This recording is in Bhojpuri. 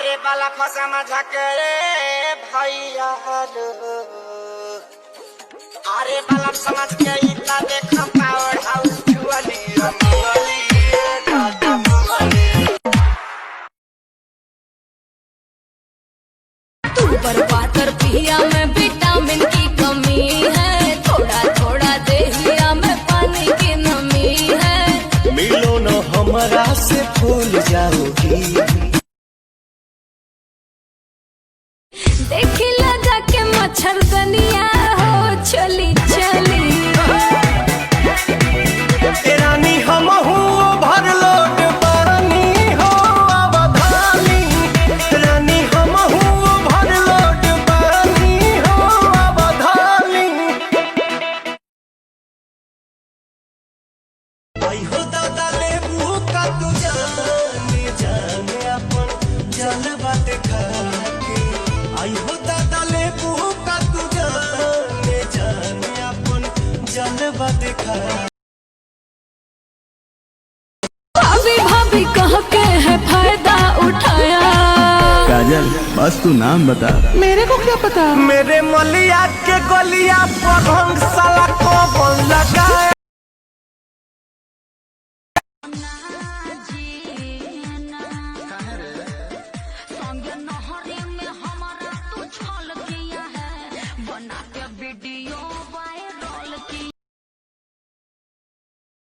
अरे बाला फसा मजा करे भैया लो, अरे बाला समझ के इतना देखा पावर हाउस जुआली रंगोली दादा मुंगली। तू बर्बाद पिया में विटामिन की कमी है, थोड़ा थोड़ा देहिया में पानी की नमी है। मिलो न हमारा से भूल जाओगी। देखी लगा के मच्छरदनिया हो चली चली। रानी हम भर लोट पानी हो अवधानी, रानी हम भर लोट पानी हो अवधानी। आई हो दादा लेबू का तू जाने जाने अपन जलवा देखा के। आई हो दादा लेबू का तू जाने जाने अपन जलवा देखा। भाभी भाभी कह के है फायदा उठाया। काजल बस तू नाम बता। मेरे को क्या पता। मेरे मलिया के गलिया पर रंग साला को लगाया।